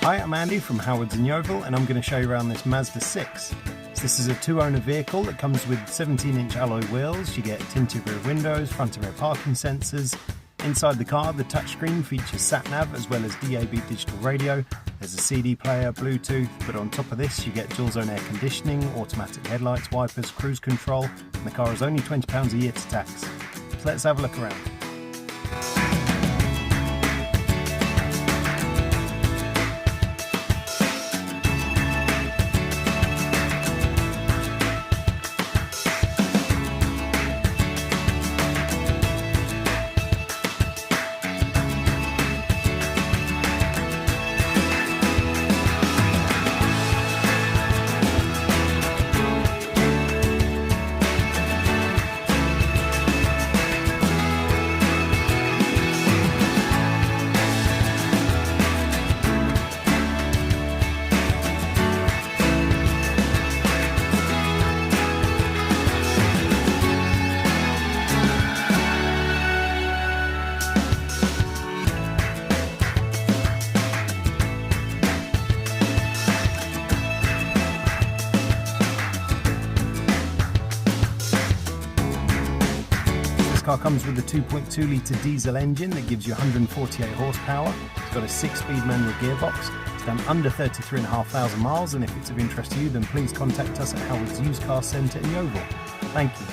Hi, I'm Andy from Howard's in Yeovil, and I'm going to show you around this Mazda 6. So this is a two-owner vehicle that comes with 17-inch alloy wheels. You get tinted rear windows, front and rear parking sensors. Inside the car, the touchscreen features sat-nav as well as DAB digital radio. There's a CD player, Bluetooth, but on top of this you get dual-zone air conditioning, automatic headlights, wipers, cruise control, and the car is only £20 a year to tax. So let's have a look around. This car comes with a 2.2 litre diesel engine that gives you 148 horsepower. It's got a 6-speed manual gearbox. It's done under 33,500 miles, and if it's of interest to you, then please contact us at Howard's Used Car Centre in Yeovil. Thank you.